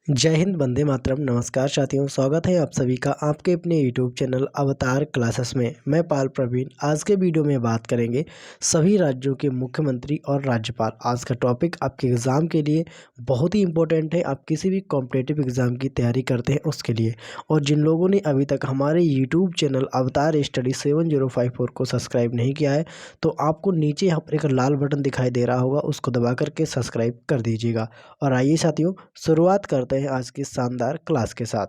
जय हिंद, वंदे मातरम। नमस्कार साथियों, स्वागत है आप सभी का आपके अपने यूट्यूब चैनल अवतार क्लासेस में। मैं पाल प्रवीण। आज के वीडियो में बात करेंगे सभी राज्यों के मुख्यमंत्री और राज्यपाल। आज का टॉपिक आपके एग्ज़ाम के लिए बहुत ही इंपॉर्टेंट है। आप किसी भी कॉम्पिटिटिव एग्ज़ाम की तैयारी करते हैं उसके लिए। और जिन लोगों ने अभी तक हमारे यूट्यूब चैनल अवतार स्टडी 7054 को सब्सक्राइब नहीं किया है तो आपको नीचे यहाँ पर एक लाल बटन दिखाई दे रहा होगा, उसको दबा करके सब्सक्राइब कर दीजिएगा। और आइए साथियों, शुरुआत करते हैं आज की शानदार क्लास के साथ।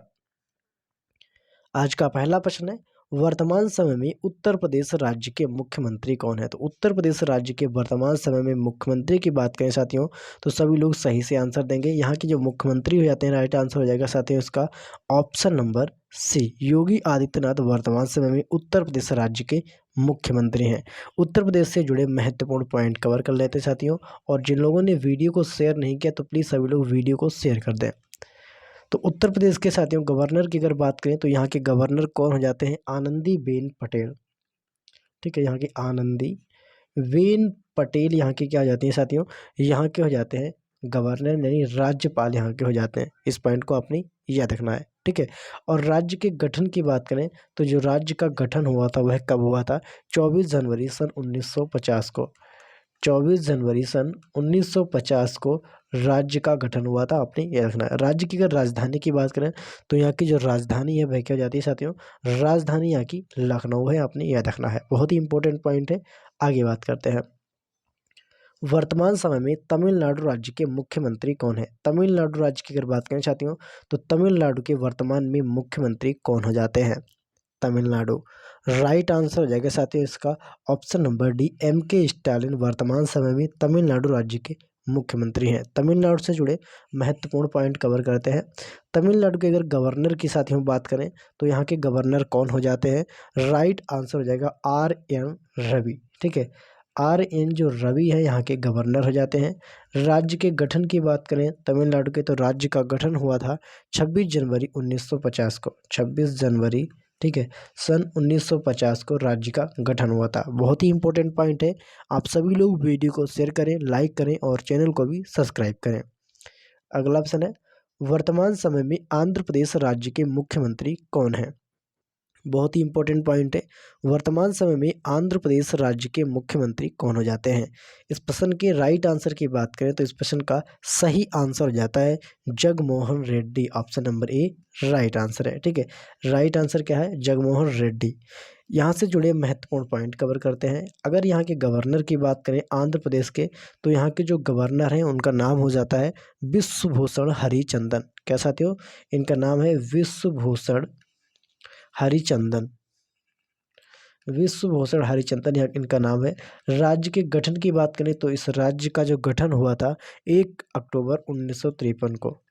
आज का पहला प्रश्न है, वर्तमान समय में उत्तर प्रदेश राज्य के मुख्यमंत्री कौन है? तो उत्तर प्रदेश राज्य के वर्तमान समय में मुख्यमंत्री की बात करें साथियों तो सभी लोग सही से आंसर देंगे। यहाँ के जो मुख्यमंत्री हो जाते हैं, राइट आंसर हो जाएगा साथियों इसका ऑप्शन नंबर सी, योगी आदित्यनाथ वर्तमान समय में उत्तर प्रदेश राज्य के मुख्यमंत्री हैं। उत्तर प्रदेश से जुड़े महत्वपूर्ण पॉइंट कवर कर लेते हैं साथियों। और जिन लोगों ने वीडियो को शेयर नहीं किया तो प्लीज़ सभी लोग वीडियो को शेयर कर दें। तो उत्तर प्रदेश के साथियों गवर्नर की अगर बात करें तो यहाँ के गवर्नर कौन हो जाते हैं? आनंदीबेन पटेल। ठीक है, यहाँ की आनंदी बेन पटेल यहाँ के क्या हो जाती हैं साथियों? यहाँ के हो जाते हैं गवर्नर, यानी राज्यपाल यहाँ के हो जाते हैं। इस पॉइंट को अपनी याद रखना है। ठीक है, और राज्य के गठन की बात करें तो जो राज्य का गठन हुआ था वह कब हुआ था? 24 जनवरी सन 1950 को। 24 जनवरी सन 1950 को राज्य का गठन हुआ था, आपने ये रखना है। राज्य की अगर राजधानी की बात करें तो यहाँ की जो राजधानी है वह क्या हो जाती है साथियों? राजधानी यहाँ की लखनऊ है, आपने याद रखना है। बहुत ही इंपॉर्टेंट पॉइंट है। आगे बात करते हैं। वर्तमान समय में तमिलनाडु राज्य के मुख्यमंत्री कौन है? तमिलनाडु राज्य की अगर बात करें साथियों तो तमिलनाडु के वर्तमान में मुख्यमंत्री कौन हो जाते हैं? तमिलनाडु। राइट आंसर हो जाएगा साथियों इसका ऑप्शन नंबर डी, एम के स्टालिन वर्तमान समय में तमिलनाडु राज्य के मुख्यमंत्री हैं। तमिलनाडु से जुड़े महत्वपूर्ण पॉइंट कवर करते हैं। तमिलनाडु के अगर गवर्नर की साथियों बात करें तो यहाँ के गवर्नर कौन हो जाते हैं? राइट आंसर हो जाएगा आर एन रवि। ठीक है, आर एन जो रवि है यहाँ के गवर्नर हो जाते हैं। राज्य के गठन की बात करें तमिलनाडु के तो राज्य का गठन हुआ था 26 जनवरी 1950 को। 26 जनवरी, ठीक है, सन 1950 को राज्य का गठन हुआ था। बहुत ही इंपॉर्टेंट पॉइंट है। आप सभी लोग वीडियो को शेयर करें, लाइक करें और चैनल को भी सब्सक्राइब करें। अगला ऑप्शन है, वर्तमान समय में आंध्र प्रदेश राज्य के मुख्यमंत्री कौन है? बहुत ही इंपॉर्टेंट पॉइंट है। वर्तमान समय में आंध्र प्रदेश राज्य के मुख्यमंत्री कौन हो जाते हैं? इस प्रश्न के राइट आंसर की बात करें तो इस प्रश्न का सही आंसर हो जाता है Jagmohan Reddy. Option number A right answer है। ठीक है, राइट आंसर क्या है? जगमोहन रेड्डी। यहाँ से जुड़े महत्वपूर्ण पॉइंट कवर करते हैं। अगर यहाँ के गवर्नर की बात करें आंध्र प्रदेश के तो यहाँ के जो गवर्नर हैं उनका नाम हो जाता है विश्वभूषण हरिचंदन। क्या साथियों? इनका नाम है विश्वभूषण हरिचंदन। विश्वभूषण हरिचंदन यहाँ इनका नाम है। राज्य के गठन की बात करें तो इस राज्य का जो गठन हुआ था 1 अक्टूबर 1953 को।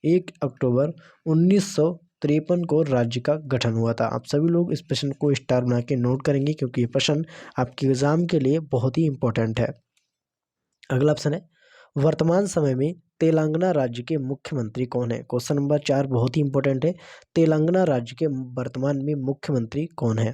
1 अक्टूबर 1953 को राज्य का गठन हुआ था। आप सभी लोग इस प्रश्न को स्टार बना के नोट करेंगे क्योंकि ये प्रश्न आपके एग्जाम के लिए बहुत ही इंपॉर्टेंट है। अगला ऑप्शन है, वर्तमान समय में तेलंगाना राज्य के मुख्यमंत्री कौन है? क्वेश्चन नंबर 4 बहुत ही इंपॉर्टेंट है। तेलंगाना राज्य के वर्तमान में मुख्यमंत्री कौन है?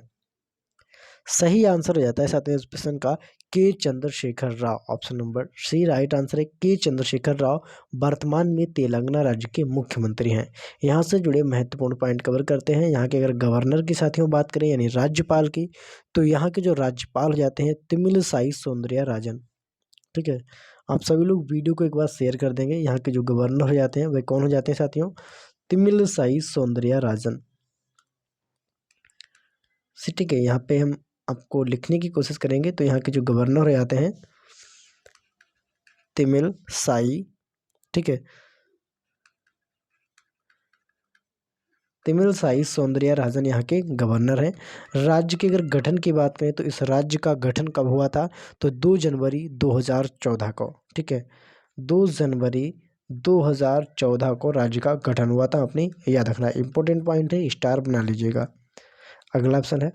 सही आंसर हो जाता है साथ में इस प्रश्न का K Chandrashekar Rao. Option number C right answer है। के चंद्रशेखर राव वर्तमान में तेलंगाना राज्य के मुख्यमंत्री हैं। यहाँ से जुड़े महत्वपूर्ण पॉइंट कवर करते हैं। यहाँ के अगर गवर्नर की साथियों बात करें यानी राज्यपाल की तो यहाँ के जो राज्यपाल हो जाते हैं तमिलिसाई सौंदरराजन। ठीक है, आप सभी लोग वीडियो को एक बार शेयर कर देंगे। यहाँ के जो गवर्नर हो जाते हैं वे कौन हो जाते हैं साथियों? तमिलिसाई सौंदरराजन। ठीक है, यहाँ पे हम आपको लिखने की कोशिश करेंगे तो यहाँ के जो गवर्नर हो जाते हैं तमिलिसाई, ठीक है, तमिलिसाई सौंदरराजन यहाँ के गवर्नर हैं। राज्य के अगर गठन की बात करें तो इस राज्य का गठन कब हुआ था? तो 2 जनवरी 2014 को। ठीक है, 2 जनवरी 2014 को राज्य का गठन हुआ था। आपने याद रखना है, इंपॉर्टेंट पॉइंट है, स्टार बना लीजिएगा। अगला ऑप्शन है,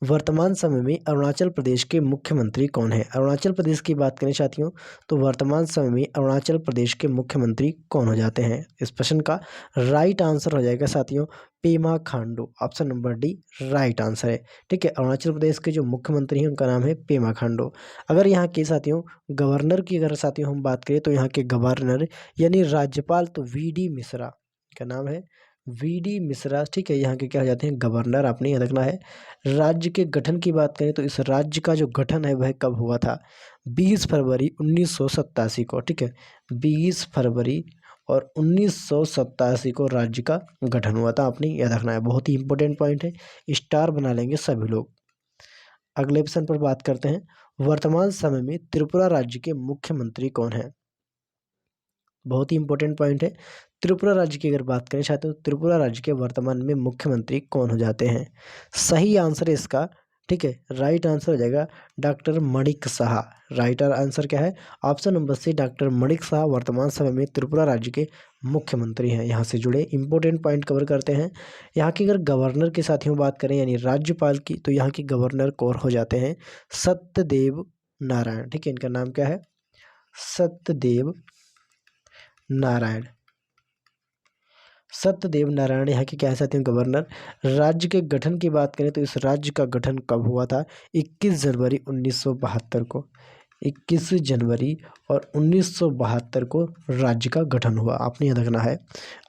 वर्तमान समय में अरुणाचल प्रदेश के मुख्यमंत्री कौन है? अरुणाचल प्रदेश की बात करें साथियों तो वर्तमान समय में अरुणाचल प्रदेश के मुख्यमंत्री कौन हो जाते हैं? इस प्रश्न का राइट आंसर हो जाएगा साथियों Pema Khandu. Option number D right answer है। ठीक है, अरुणाचल प्रदेश के जो मुख्यमंत्री हैं उनका नाम है पेमा खांडू। अगर यहाँ के साथियों गवर्नर की अगर साथियों हम बात करें तो यहाँ के गवर्नर यानी राज्यपाल तो वी.डी. मिश्रा का नाम है वी.डी. मिश्रा। ठीक है, यहाँ के क्या हो जाते हैं गवर्नर, आपने याद रखना है। राज्य के गठन की बात करें तो इस राज्य का जो गठन है वह कब हुआ था? 20 फरवरी 1987 को। ठीक है, 20 फरवरी और 1987 को राज्य का गठन हुआ था, आपने याद रखना है। बहुत ही इंपॉर्टेंट पॉइंट है, स्टार बना लेंगे सभी लोग। अगले प्रश्न पर बात करते हैं, वर्तमान समय में त्रिपुरा राज्य के मुख्यमंत्री कौन है? बहुत ही इंपॉर्टेंट पॉइंट है। त्रिपुरा राज्य की अगर बात करें छात्रों तो त्रिपुरा राज्य के वर्तमान में मुख्यमंत्री कौन हो जाते हैं? सही आंसर है इसका, ठीक है, राइट आंसर हो जाएगा doctor Manik Saha. Right answer क्या है? Option number C doctor Manik Saha वर्तमान समय में त्रिपुरा राज्य के मुख्यमंत्री हैं। यहाँ से जुड़े इंपॉर्टेंट पॉइंट कवर करते हैं। यहाँ की अगर गवर्नर के साथियों बात करें यानी राज्यपाल की तो यहाँ के गवर्नर कौन हो जाते हैं? सत्यदेव नारायण। ठीक है, इनका नाम क्या है? सत्यदेव नारायण। सत्यदेव नारायण यहाँ के क्या है साथियों गवर्नर। राज्य के गठन की बात करें तो इस राज्य का गठन कब हुआ था? 21 जनवरी 1972 को। 21 जनवरी और 1972 को राज्य का गठन हुआ, आपने याद रखना है।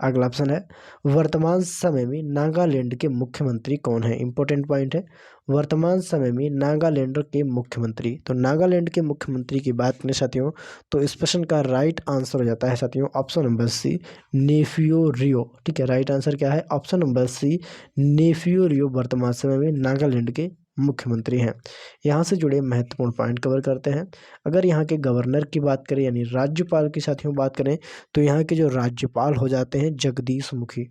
अगला ऑप्शन है, वर्तमान समय में नागालैंड के मुख्यमंत्री कौन है? इंपॉर्टेंट पॉइंट है, वर्तमान समय में नागालैंड के मुख्यमंत्री। तो नागालैंड के मुख्यमंत्री की बात करें साथियों तो इस प्रश्न का राइट आंसर हो जाता है साथियों ऑप्शन नंबर सी नेफियो रियो। ठीक है, राइट आंसर क्या है? ऑप्शन नंबर सी नेफियो रियो वर्तमान समय में नागालैंड के मुख्यमंत्री हैं। यहाँ से जुड़े महत्वपूर्ण पॉइंट कवर करते हैं। अगर यहाँ के गवर्नर की बात करें यानी राज्यपाल की साथियों बात करें तो यहाँ के जो राज्यपाल हो जाते हैं जगदीश मुखी।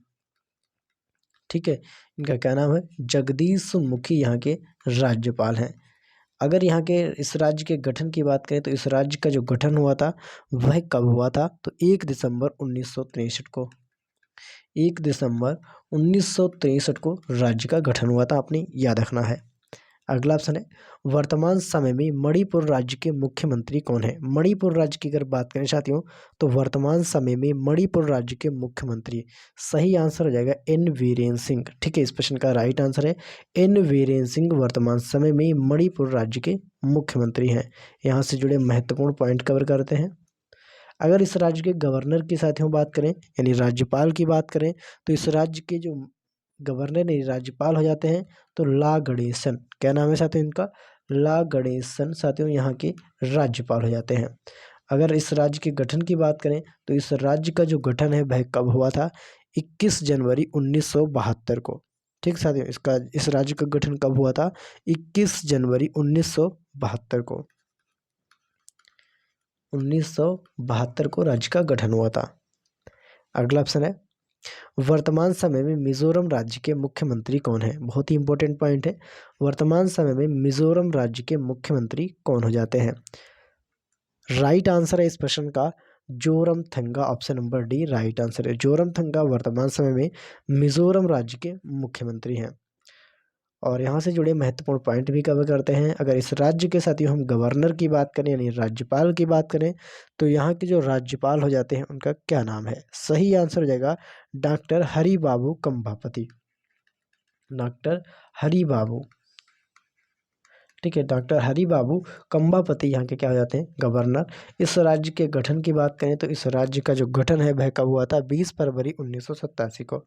ठीक है, इनका क्या नाम है? जगदीश मुखी यहाँ के राज्यपाल हैं। अगर यहाँ के इस राज्य के गठन की बात करें तो इस राज्य का जो गठन हुआ था वह कब हुआ था? तो 1 दिसंबर 1963 को। 1 दिसंबर 1963 को राज्य का गठन हुआ था, आपने याद रखना है। अगला ऑप्शन है, वर्तमान समय में मणिपुर राज्य के मुख्यमंत्री कौन है? मणिपुर राज्य की अगर बात करें साथियों तो वर्तमान समय में मणिपुर राज्य के मुख्यमंत्री, सही आंसर हो जाएगा एन वीरेन सिंह। ठीक है, इस प्रश्न का राइट आंसर है एन वीरेन सिंह वर्तमान समय में मणिपुर राज्य के मुख्यमंत्री हैं। यहाँ से जुड़े महत्वपूर्ण पॉइंट कवर करते हैं। अगर इस राज्य के गवर्नर की साथियों बात करें यानी राज्यपाल की बात करें तो इस राज्य के जो गवर्नर यानी राज्यपाल हो जाते हैं तो ला गणेशन। क्या नाम है साथियों इनका? ला गणेशन साथियों यहाँ के राज्यपाल हो जाते हैं। अगर इस राज्य के गठन की बात करें तो इस राज्य का जो गठन है वह कब हुआ था? 21 जनवरी 1972 को। ठीक साथियों, इस राज्य का गठन कब हुआ था? 21 जनवरी 1972 को। 1972 को राज्य का गठन हुआ था। अगला ऑप्शन है, वर्तमान समय में मिजोरम राज्य के मुख्यमंत्री कौन है? बहुत ही इंपॉर्टेंट पॉइंट है, वर्तमान समय में मिजोरम राज्य के मुख्यमंत्री कौन हो जाते हैं? राइट आंसर है इस प्रश्न का Zoramthanga. Option number D right answer है। जोरमथंगा वर्तमान समय में मिजोरम राज्य के मुख्यमंत्री हैं। और यहाँ से जुड़े महत्वपूर्ण पॉइंट भी कवर करते हैं। अगर इस राज्य के साथ ही हम गवर्नर की बात करें यानी राज्यपाल की बात करें तो यहाँ के जो राज्यपाल हो जाते हैं उनका क्या नाम है? सही आंसर हो जाएगा डॉक्टर हरि बाबू कंभापति। डॉक्टर हरि बाबू। ठीक है, डॉक्टर हरि बाबू कंभापति यहाँ के क्या हो जाते हैं? गवर्नर। इस राज्य के गठन की बात करें तो इस राज्य का जो गठन है वह कब हुआ था? 20 फरवरी 1987 को।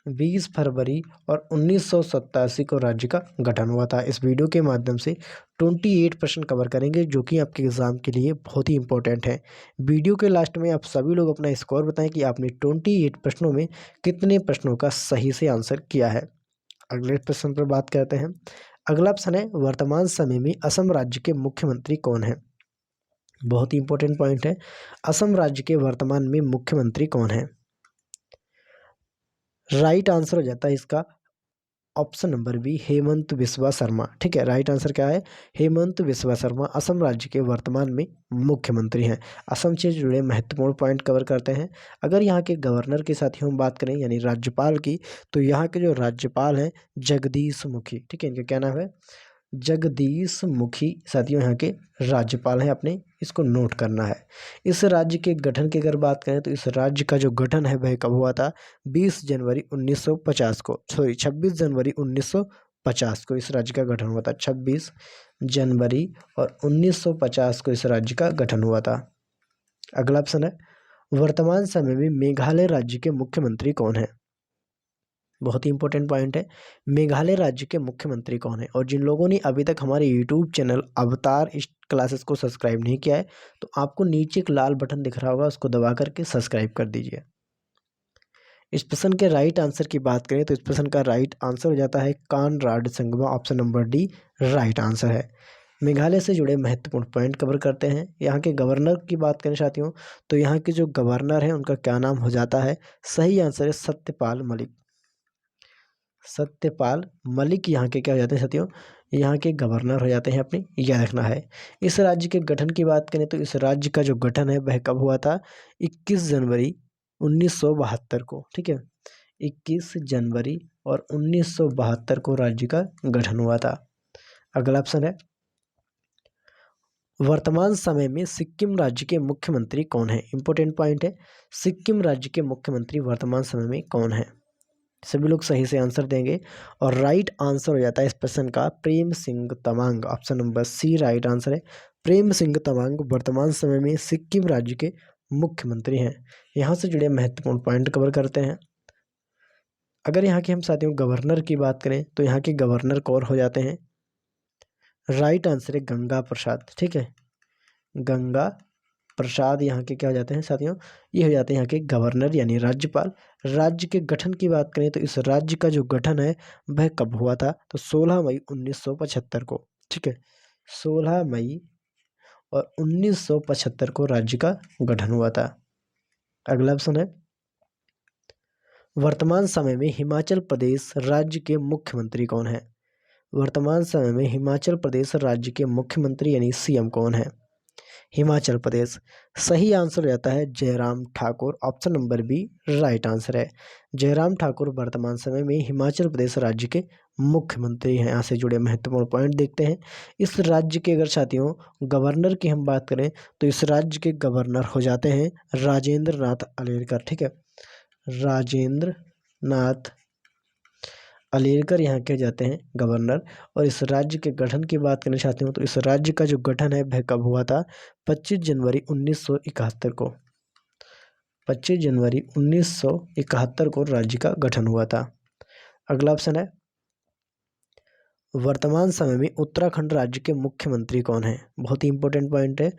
20 फरवरी और 1987 को राज्य का गठन हुआ था। इस वीडियो के माध्यम से 28 प्रश्न कवर करेंगे जो कि आपके एग्ज़ाम के लिए बहुत ही इंपॉर्टेंट है। वीडियो के लास्ट में आप सभी लोग अपना स्कोर बताएं कि आपने 28 प्रश्नों में कितने प्रश्नों का सही से आंसर किया है। अगले प्रश्न पर बात करते हैं। अगला प्रश्न है, वर्तमान समय में असम राज्य के मुख्यमंत्री कौन है? बहुत ही इंपॉर्टेंट पॉइंट है, असम राज्य के वर्तमान में मुख्यमंत्री कौन है? राइट आंसर हो जाता है इसका option number B Himanta Biswa Sarma. ठीक है, राइट आंसर क्या है? हेमंत बिस्वा शर्मा असम राज्य के वर्तमान में मुख्यमंत्री हैं। असम से जुड़े महत्वपूर्ण पॉइंट कवर करते हैं। अगर यहाँ के गवर्नर की साथियों हम बात करें यानी राज्यपाल की, तो यहाँ के जो राज्यपाल हैं जगदीश मुखी। ठीक है, इनका क्या नाम है? जगदीश मुखी साथियों यहाँ के राज्यपाल हैं, अपने इसको नोट करना है। इस राज्य के गठन की अगर बात करें तो इस राज्य का जो गठन है वह कब हुआ था? 20 जनवरी 1950 को, सॉरी 26 जनवरी 1950 को इस राज्य का गठन हुआ था। 26 जनवरी और 1950 को इस राज्य का गठन हुआ था। अगला ऑप्शन है, वर्तमान समय में मेघालय राज्य के मुख्यमंत्री कौन है? बहुत ही इंपॉर्टेंट पॉइंट है, मेघालय राज्य के मुख्यमंत्री कौन है? और जिन लोगों ने अभी तक हमारे यूट्यूब चैनल अवतार इस क्लासेस को सब्सक्राइब नहीं किया है तो आपको नीचे एक लाल बटन दिख रहा होगा, उसको दबा करके सब्सक्राइब कर दीजिए। इस प्रश्न के राइट आंसर की बात करें तो इस प्रश्न का राइट आंसर हो जाता है Conrad Sangma. Option number D right answer है। मेघालय से जुड़े महत्वपूर्ण पॉइंट कवर करते हैं। यहाँ के गवर्नर की बात करें साथियों तो यहाँ के जो गवर्नर हैं उनका क्या नाम हो जाता है? सही आंसर है सत्यपाल मलिक। सत्यपाल मलिक यहाँ के क्या हो जाते हैं साथियों? यहाँ के गवर्नर हो जाते हैं, अपने याद रखना है। इस राज्य के गठन की बात करें तो इस राज्य का जो गठन है वह कब हुआ था? 21 जनवरी 1972 को। ठीक है, 21 जनवरी और 1972 को राज्य का गठन हुआ था। अगला ऑप्शन है, वर्तमान समय में सिक्किम राज्य के मुख्यमंत्री कौन है? इंपॉर्टेंट पॉइंट है, सिक्किम राज्य के मुख्यमंत्री वर्तमान समय में कौन है? सभी लोग सही से आंसर देंगे और राइट आंसर हो जाता है इस प्रश्न का Prem Singh Tamang. Option number C right answer है। प्रेम सिंह तमांग वर्तमान समय में सिक्किम राज्य के मुख्यमंत्री हैं। यहाँ से जुड़े महत्वपूर्ण पॉइंट कवर करते हैं। अगर यहाँ के हम साथियों गवर्नर की बात करें तो यहाँ के गवर्नर कौन हो जाते हैं? राइट आंसर है गंगा प्रसाद। ठीक है, गंगा प्रसाद यहाँ के क्या हो जाते हैं साथियों? ये हो जाते हैं यहाँ के गवर्नर यानी राज्यपाल। राज्य के गठन की बात करें तो इस राज्य का जो गठन है वह कब हुआ था? तो 16 मई 1975 को। ठीक है, 16 मई और 1975 को राज्य का गठन हुआ था। अगला ऑप्शन है, वर्तमान समय में हिमाचल प्रदेश राज्य के मुख्यमंत्री कौन है? वर्तमान समय में हिमाचल प्रदेश राज्य के मुख्यमंत्री यानी सीएम कौन है? हिमाचल प्रदेश। सही आंसर हो जाता है Jairam Thakur. Option number B right answer है। जयराम ठाकुर वर्तमान समय में हिमाचल प्रदेश राज्य के मुख्यमंत्री हैं। यहाँ से जुड़े महत्वपूर्ण पॉइंट देखते हैं। इस राज्य के अगर साथियों गवर्नर की हम बात करें तो इस राज्य के गवर्नर हो जाते हैं राजेंद्र नाथ अलेरकर। ठीक है, राजेंद्र नाथ अलेरकर यहाँ के जाते हैं गवर्नर। और इस राज्य के गठन की बात करना चाहते हूँ तो इस राज्य का जो गठन है वह कब हुआ था? 25 जनवरी 1971 को। 25 जनवरी 1971 को राज्य का गठन हुआ था। अगला ऑप्शन है, वर्तमान समय में उत्तराखंड राज्य के मुख्यमंत्री कौन है? बहुत ही इंपॉर्टेंट पॉइंट है,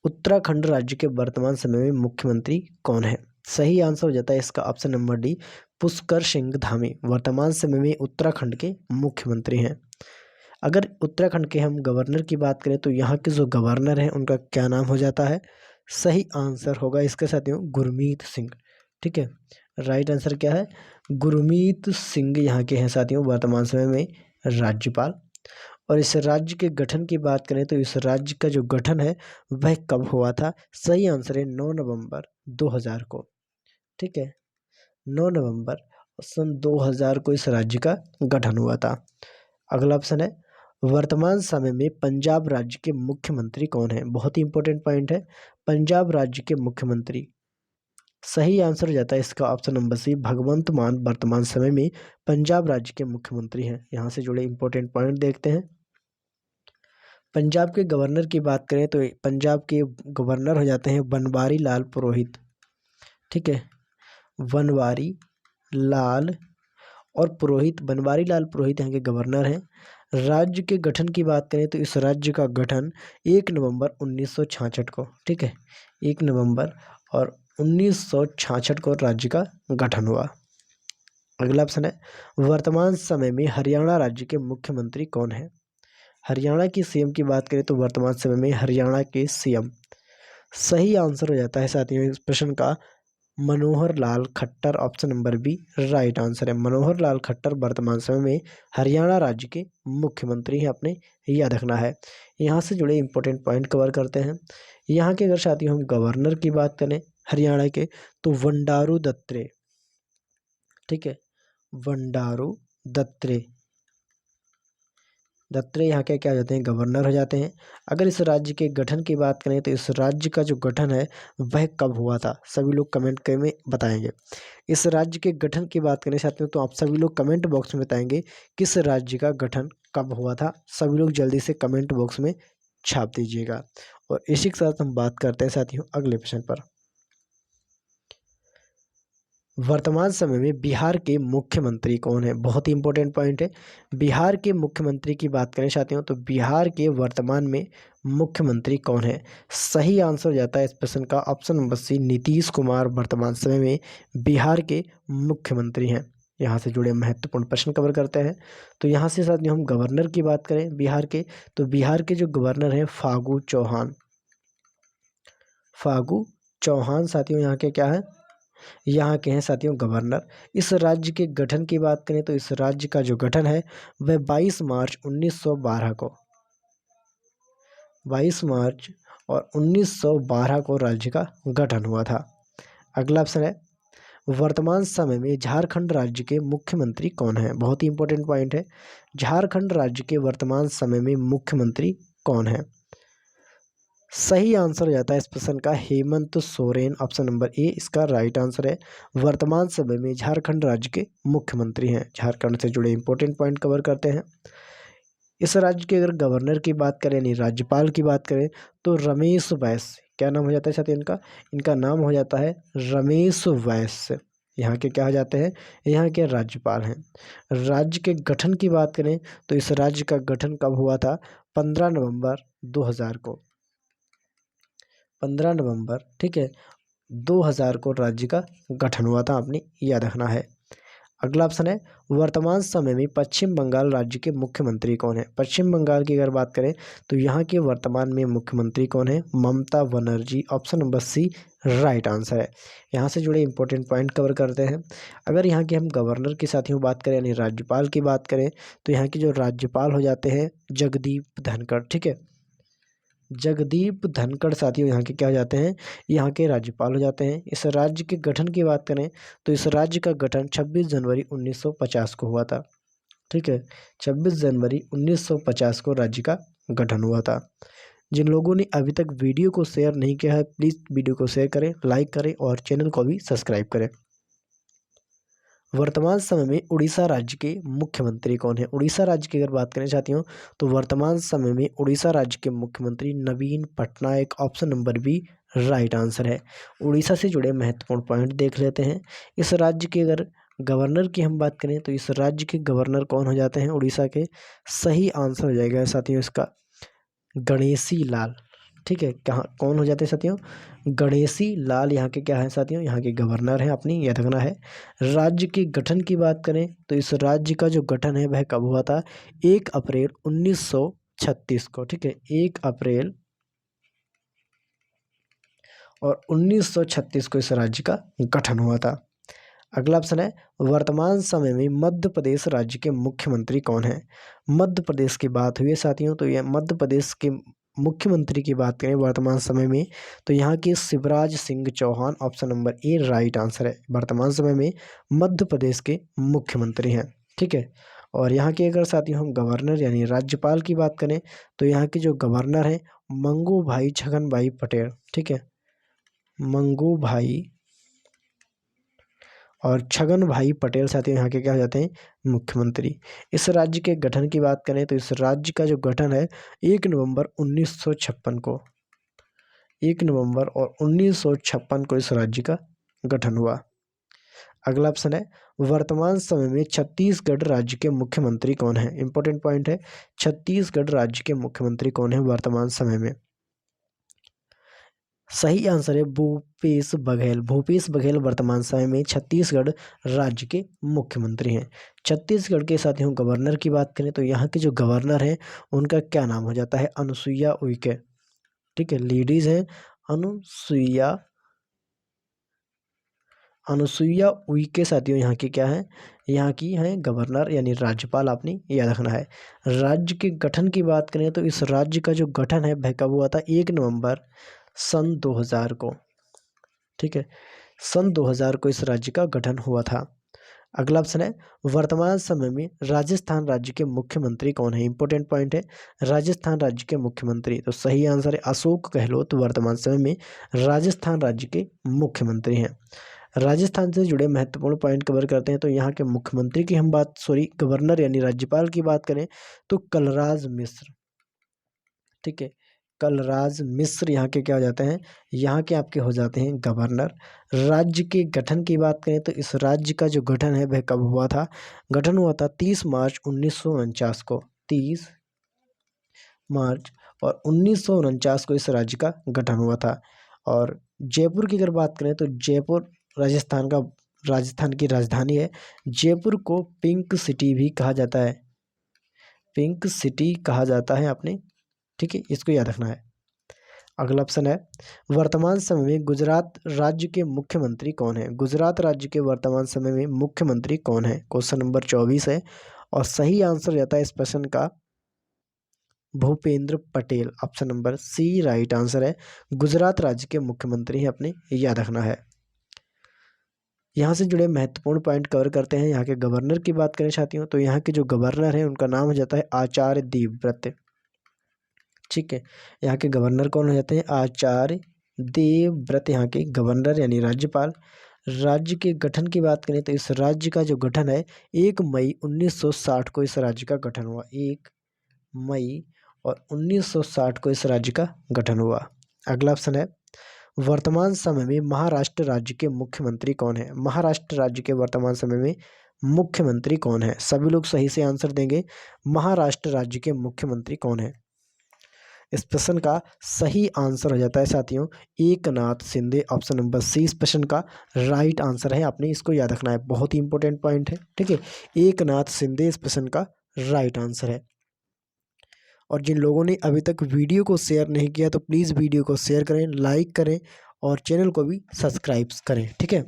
उत्तराखंड राज्य के वर्तमान समय में मुख्यमंत्री कौन है? सही आंसर हो जाता है इसका option number D Pushkar Singh Dhami वर्तमान समय में उत्तराखंड के मुख्यमंत्री हैं। अगर उत्तराखंड के हम गवर्नर की बात करें तो यहाँ के जो गवर्नर हैं उनका क्या नाम हो जाता है? सही आंसर होगा इसके साथियों गुरमीत सिंह। ठीक है, राइट आंसर क्या है? गुरमीत सिंह यहाँ के हैं साथियों वर्तमान समय में राज्यपाल। और इस राज्य के गठन की बात करें तो इस राज्य का जो गठन है वह कब हुआ था? सही आंसर है 9 नवंबर 2000 को। ठीक है, 9 नवंबर सन 2000 को इस राज्य का गठन हुआ था। अगला ऑप्शन है, वर्तमान समय में पंजाब राज्य के मुख्यमंत्री कौन है? बहुत ही इंपॉर्टेंट पॉइंट है, पंजाब राज्य के मुख्यमंत्री। सही आंसर हो जाता है इसका ऑप्शन नंबर सी भगवंत मान वर्तमान समय में पंजाब राज्य के मुख्यमंत्री हैं। यहाँ से जुड़े इंपॉर्टेंट पॉइंट देखते हैं। पंजाब के गवर्नर की बात करें तो पंजाब के गवर्नर हो जाते हैं बनवारी लाल पुरोहित। ठीक है, बनवारी लाल और पुरोहित, बनवारी लाल पुरोहित यहाँ के गवर्नर हैं। राज्य के गठन की बात करें तो इस राज्य का गठन 1 नवंबर 1966 को। ठीक है, 1 नवंबर और 1966 को राज्य का गठन हुआ। अगला ऑप्शन है, वर्तमान समय में हरियाणा राज्य के मुख्यमंत्री कौन है? हरियाणा की सीएम की बात करें तो वर्तमान समय में हरियाणा के सीएम। सही आंसर हो जाता है साथियों इस प्रश्न का Manohar Lal Khattar, option number B right answer है। मनोहर लाल खट्टर वर्तमान समय में हरियाणा राज्य के मुख्यमंत्री हैं, अपने याद रखना है। यहाँ से जुड़े इंपॉर्टेंट पॉइंट कवर करते हैं। यहाँ के अगर साथियों हम गवर्नर की बात करें हरियाणा के, तो बंडारू दत्तात्रेय, ठीक है, बंडारू दत्तात्रेय यहाँ के क्या हो जाते हैं, गवर्नर हो जाते हैं। अगर इस राज्य के गठन की बात करें तो इस राज्य का जो गठन है वह कब हुआ था, सभी लोग कमेंट में बताएंगे। इस राज्य के गठन की बात करें साथियों तो आप सभी लोग कमेंट बॉक्स में बताएंगे किस राज्य का गठन कब हुआ था। सभी लोग जल्दी से कमेंट बॉक्स में छाप दीजिएगा। और इसी के साथ हम बात करते हैं साथियों अगले प्रश्न पर। वर्तमान समय में बिहार के मुख्यमंत्री कौन है, बहुत ही इंपॉर्टेंट पॉइंट है। बिहार के मुख्यमंत्री की बात करें साथियों तो बिहार के वर्तमान में मुख्यमंत्री कौन है। सही आंसर हो जाता है इस प्रश्न का option number C, Nitish Kumar वर्तमान समय में बिहार के मुख्यमंत्री हैं। यहाँ से जुड़े महत्वपूर्ण प्रश्न कवर करते हैं। तो यहाँ से साथियों हम गवर्नर की बात करें बिहार के, तो बिहार के जो गवर्नर हैं फागू चौहान, फागू चौहान साथियों यहाँ के क्या है, यहाँ के हैं साथियों गवर्नर। इस राज्य के गठन की बात करें तो इस राज्य का जो गठन है वह 22 मार्च 1912 को, 22 मार्च और 1912 को राज्य का गठन हुआ था। अगला ऑप्शन है वर्तमान समय में झारखंड राज्य के मुख्यमंत्री कौन है, बहुत ही इंपॉर्टेंट पॉइंट है। झारखंड राज्य के वर्तमान समय में मुख्यमंत्री कौन है। सही आंसर हो जाता है इस प्रश्न का हेमंत सोरेन, ऑप्शन नंबर ए इसका राइट आंसर है। वर्तमान समय में झारखंड राज्य के मुख्यमंत्री हैं। झारखंड से जुड़े इंपॉर्टेंट पॉइंट कवर करते हैं। इस राज्य के अगर गवर्नर की बात करें यानी राज्यपाल की बात करें तो रमेश वैस, क्या नाम हो जाता है साथियों इनका, इनका नाम हो जाता है रमेश वैस। यहाँ के क्या हो जाते हैं, यहाँ के राज्यपाल हैं। राज्य के गठन की बात करें तो इस राज्य का गठन कब हुआ था, 15 नवंबर 2000 को, 15 नवंबर, ठीक है, 2000 को राज्य का गठन हुआ था, आपने याद रखना है। अगला ऑप्शन है वर्तमान समय में पश्चिम बंगाल राज्य के मुख्यमंत्री कौन है। पश्चिम बंगाल की अगर बात करें तो यहाँ के वर्तमान में मुख्यमंत्री कौन है, Mamata Banerjee, option number C right answer है। यहाँ से जुड़े इंपॉर्टेंट पॉइंट कवर करते हैं। अगर यहाँ के हम गवर्नर की साथियों बात करें यानी राज्यपाल की बात करें तो यहाँ के जो राज्यपाल हो जाते हैं जगदीप धनखड़, ठीक है, जगदीप धनखड़ साथियों यहाँ के क्या हो जाते हैं, यहाँ के राज्यपाल हो जाते हैं। इस राज्य के गठन की बात करें तो इस राज्य का गठन 26 जनवरी 1950 को हुआ था, ठीक है, 26 जनवरी 1950 को राज्य का गठन हुआ था। जिन लोगों ने अभी तक वीडियो को शेयर नहीं किया है प्लीज़ वीडियो को शेयर करें, लाइक करें और चैनल को भी सब्सक्राइब करें। वर्तमान समय में उड़ीसा राज्य के मुख्यमंत्री कौन है। उड़ीसा राज्य की अगर बात करें साथियों तो वर्तमान समय में उड़ीसा राज्य के मुख्यमंत्री नवीन Patnaik, option number B right answer है। उड़ीसा से जुड़े महत्वपूर्ण पॉइंट देख लेते हैं। इस राज्य के अगर गवर्नर की हम बात करें तो इस राज्य के गवर्नर कौन हो जाते हैं उड़ीसा के। सही आंसर हो जाएगा साथियों इसका गणेशी लाल, ठीक है, कहाँ कौन हो जाते हैं साथियों, गणेशी लाल यहाँ के क्या है साथियों, यहाँ के गवर्नर हैं, अपनी याद रखना है। राज्य के गठन की बात करें तो इस राज्य का जो गठन है वह कब हुआ था, 1 अप्रैल 1936 को, ठीक है, 1 अप्रैल और 1936 को इस राज्य का गठन हुआ था। अगला ऑप्शन है वर्तमान समय में मध्य प्रदेश राज्य के मुख्यमंत्री कौन है। मध्य प्रदेश की बात हुई है साथियों तो यह मध्य प्रदेश के मुख्यमंत्री की बात करें वर्तमान समय में तो यहाँ K Shivraj Singh Chouhan, option number A right answer है। वर्तमान समय में मध्य प्रदेश के मुख्यमंत्री हैं, ठीक है। और यहाँ के अगर साथियों हम गवर्नर यानी राज्यपाल की बात करें तो यहाँ के जो गवर्नर हैं मंगू भाई छगन भाई पटेल, ठीक है, मंगू भाई और छगन भाई पटेल साथियों यहाँ के क्या हो जाते हैं मुख्यमंत्री। इस राज्य के गठन की बात करें तो इस राज्य का जो गठन है 1 नवंबर 1956 को, 1 नवंबर और 1956 को इस राज्य का गठन हुआ। अगला ऑप्शन है वर्तमान समय में छत्तीसगढ़ राज्य के मुख्यमंत्री कौन है। इंपॉर्टेंट पॉइंट है, छत्तीसगढ़ राज्य के मुख्यमंत्री कौन है वर्तमान समय में। सही आंसर है भूपेश बघेल। भूपेश बघेल वर्तमान समय में छत्तीसगढ़ राज्य के मुख्यमंत्री हैं। छत्तीसगढ़ के साथियों गवर्नर की बात करें तो यहाँ के जो गवर्नर हैं उनका क्या नाम हो जाता है, अनुसुईया उइके, ठीक है, लेडीज हैं अनुसुईया अनुसुईया उइके साथियों यहाँ की क्या है, यहाँ की है गवर्नर यानी राज्यपाल, आपने याद रखना है। राज्य के गठन की बात करें तो इस राज्य का जो गठन है वह कब हुआ था, 1 नवंबर सन 2000 को। ठीक है, सन 2000 को इस राज्य का गठन हुआ था। अगला ऑप्शन है, वर्तमान समय में राजस्थान राज्य के मुख्यमंत्री कौन है। इंपॉर्टेंट पॉइंट है, राजस्थान राज्य के मुख्यमंत्री। तो सही आंसर है अशोक गहलोत वर्तमान समय में राजस्थान राज्य के मुख्यमंत्री हैं। राजस्थान से जुड़े महत्वपूर्ण पॉइंट कवर करते हैं। तो यहाँ के मुख्यमंत्री की हम बात, गवर्नर यानी राज्यपाल की बात करें तो कलराज मिश्र। ठीक है, कलराज मिश्र यहाँ के क्या हो जाते हैं, यहाँ के आपके हो जाते हैं गवर्नर। राज्य के गठन की बात करें तो इस राज्य का जो गठन है वह कब हुआ था, गठन हुआ था 30 मार्च 1949 को। 30 मार्च और 1949 को इस राज्य का गठन हुआ था। और जयपुर की अगर बात करें तो जयपुर राजस्थान की राजधानी है। जयपुर को पिंक सिटी भी कहा जाता है, पिंक सिटी कहा जाता है आपने। ठीक है, इसको याद रखना है। अगला ऑप्शन है, वर्तमान समय में गुजरात राज्य के मुख्यमंत्री कौन है। गुजरात राज्य के वर्तमान समय में मुख्यमंत्री कौन है, क्वेश्चन नंबर 24 है। और सही आंसर रहता है इस प्रश्न का Bhupendra Patel. Option number C right answer है, गुजरात राज्य के मुख्यमंत्री हैं, अपने याद रखना है। यहाँ से जुड़े महत्वपूर्ण पॉइंट कवर करते हैं। यहाँ के गवर्नर की बात करें साथियों तो यहाँ के जो गवर्नर हैं उनका नाम हो जाता है आचार्य देवव्रत। ठीक है, यहाँ के गवर्नर कौन हो जाते हैं, आचार्य देवव्रत यहाँ के गवर्नर यानी राज्यपाल। राज्य के गठन की बात करें तो इस राज्य का जो गठन है 1 मई 1960 को इस राज्य का गठन हुआ। 1 मई और 1960 को इस राज्य का गठन हुआ। अगला ऑप्शन है, वर्तमान समय में महाराष्ट्र राज्य के मुख्यमंत्री कौन है। महाराष्ट्र राज्य के वर्तमान समय में मुख्यमंत्री कौन है। सभी लोग सही से आंसर देंगे, महाराष्ट्र राज्य के मुख्यमंत्री कौन है। इस प्रश्न का सही आंसर हो जाता है साथियों Eknath Shinde. Option number C इस प्रश्न का राइट आंसर है, आपने इसको याद रखना है, बहुत ही इंपॉर्टेंट पॉइंट है। ठीक है, एकनाथ शिंदे इस प्रश्न का राइट आंसर है। और जिन लोगों ने अभी तक वीडियो को शेयर नहीं किया तो प्लीज़ वीडियो को शेयर करें, लाइक करें और चैनल को भी सब्सक्राइब करें। ठीक है,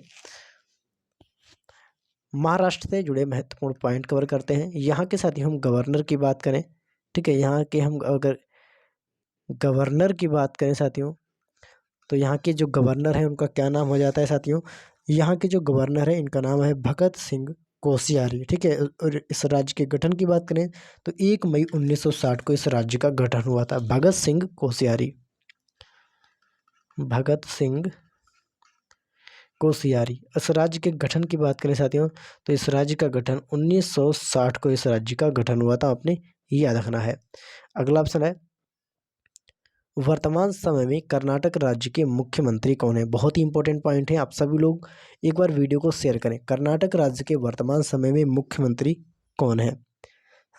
महाराष्ट्र से जुड़े महत्वपूर्ण पॉइंट कवर करते हैं। यहाँ के साथ ही हम गवर्नर की बात करें। ठीक है, यहाँ के हम अगर गवर्नर की बात करें साथियों तो यहाँ के जो गवर्नर हैं उनका क्या नाम हो जाता है साथियों, यहाँ के जो गवर्नर है इनका नाम है भगत सिंह कोश्यारी। ठीक है, और इस राज्य के गठन की बात करें तो 1 मई 1960 को इस राज्य का गठन हुआ था। भगत सिंह कोश्यारी, भगत सिंह कोश्यारी। इस राज्य के गठन की बात करें साथियों तो इस राज्य का गठन 1960 को इस राज्य का गठन हुआ था, आपने याद रखना है। अगला ऑप्शन है, वर्तमान समय में कर्नाटक राज्य के मुख्यमंत्री कौन है। बहुत ही इंपॉर्टेंट पॉइंट है, आप सभी लोग एक बार वीडियो को शेयर करें। कर्नाटक राज्य के वर्तमान समय में मुख्यमंत्री कौन है।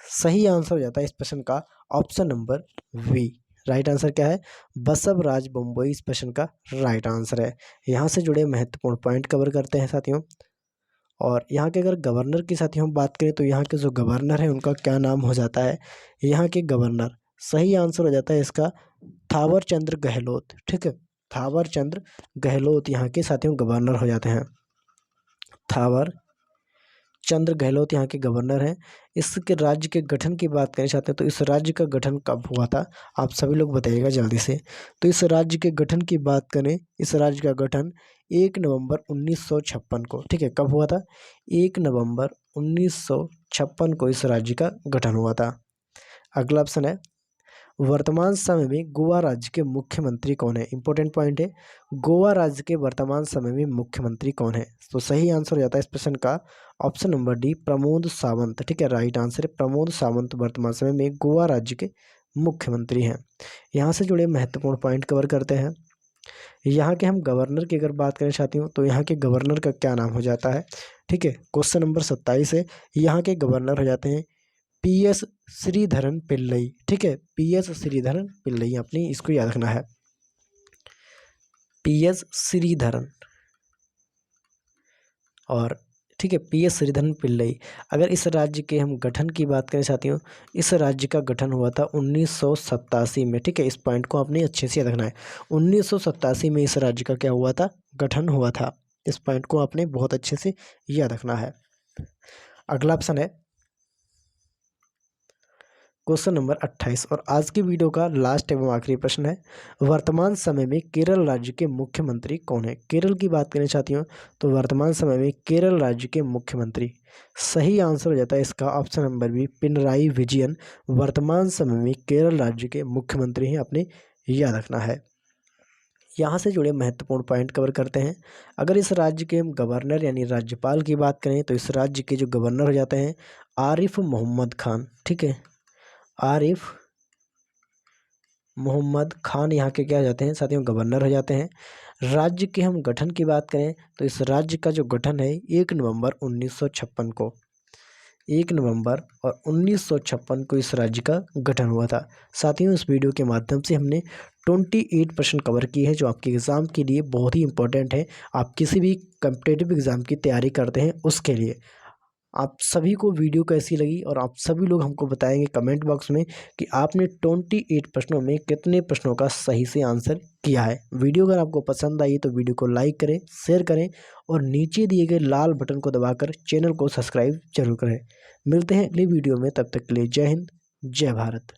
सही आंसर हो जाता है इस प्रश्न का option number B. Right answer क्या है, बसवराज बोम्मई इस प्रश्न का राइट आंसर है। यहाँ से जुड़े महत्वपूर्ण पॉइंट कवर करते हैं साथियों। और यहाँ के अगर गवर्नर की साथियों हम बात करें तो यहाँ के जो गवर्नर हैं उनका क्या नाम हो जाता है। यहाँ के गवर्नर, सही आंसर हो जाता है इसका थावर चंद्र गहलोत। ठीक है, थावर चंद्र गहलोत यहाँ के साथियों गवर्नर हो जाते हैं। थावर चंद्र गहलोत यहाँ के गवर्नर हैं। इसके राज्य के गठन की बात करना चाहते हैं तो इस राज्य का गठन कब हुआ था, आप सभी लोग बताइएगा जल्दी से। तो इस राज्य के गठन की बात करें, इस राज्य का गठन 1 नवंबर 1956 को। ठीक है, कब हुआ था, 1 नवंबर 1956 को इस राज्य का गठन हुआ था। अगला ऑप्शन है, वर्तमान समय में गोवा राज्य के मुख्यमंत्री कौन है। इंपॉर्टेंट पॉइंट है, गोवा राज्य के वर्तमान समय में मुख्यमंत्री कौन है। तो सही आंसर हो जाता है इस प्रश्न का option number D Pramod Sawant. ठीक है, राइट आंसर है प्रमोद सावंत वर्तमान समय में गोवा राज्य के मुख्यमंत्री हैं। यहाँ से जुड़े महत्वपूर्ण पॉइंट कवर करते हैं। यहाँ के हम गवर्नर की अगर बात करें साथियों तो यहाँ के गवर्नर का क्या नाम हो जाता है। ठीक है, क्वेश्चन नंबर 27 है, यहाँ के गवर्नर हो जाते हैं पीएस श्रीधरन पिल्लई। ठीक है, पीएस श्रीधरन पिल्लई, आपने इसको याद रखना है, पीएस श्रीधरन। और ठीक है, पीएस श्रीधरन पिल्लई। अगर इस राज्य के हम गठन की बात करें साथियों, इस राज्य का गठन हुआ था 1987 में। ठीक है, इस पॉइंट को आपने अच्छे से याद रखना है, 1987 में इस राज्य का क्या हुआ था, गठन हुआ था। इस पॉइंट को आपने बहुत अच्छे से याद रखना है। अगला ऑप्शन है क्वेश्चन नंबर 28 और आज की वीडियो का लास्ट एवं आखिरी प्रश्न है, वर्तमान समय में केरल राज्य के मुख्यमंत्री कौन है? केरल की बात करना चाहती हूँ तो वर्तमान समय में केरल राज्य के मुख्यमंत्री, सही आंसर हो जाता है इसका option number B, Pinarayi Vijayan वर्तमान समय में केरल राज्य के मुख्यमंत्री हैं, आपने याद रखना है। यहाँ से जुड़े महत्वपूर्ण पॉइंट कवर करते हैं। अगर इस राज्य के गवर्नर यानी राज्यपाल की बात करें तो इस राज्य के जो गवर्नर हो जाते हैं आरिफ मोहम्मद खान, ठीक है, आरिफ मोहम्मद खान यहाँ के क्या हो जाते हैं साथियों, गवर्नर हो जाते हैं। राज्य के हम गठन की बात करें तो इस राज्य का जो गठन है 1 नवंबर 1956 को, 1 नवंबर और 1956 को इस राज्य का गठन हुआ था। साथियों इस वीडियो के माध्यम से हमने 28 प्रश्न कवर किए हैं जो आपके एग्ज़ाम के लिए बहुत ही इंपॉर्टेंट है। आप किसी भी कम्पिटिटिव एग्ज़ाम की तैयारी करते हैं उसके लिए। आप सभी को वीडियो कैसी लगी और आप सभी लोग हमको बताएंगे कमेंट बॉक्स में कि आपने 28 प्रश्नों में कितने प्रश्नों का सही से आंसर किया है। वीडियो अगर आपको पसंद आई तो वीडियो को लाइक करें, शेयर करें और नीचे दिए गए लाल बटन को दबाकर चैनल को सब्सक्राइब जरूर करें। मिलते हैं अगली वीडियो में, तब तक के लिए जय हिंद, जय भारत।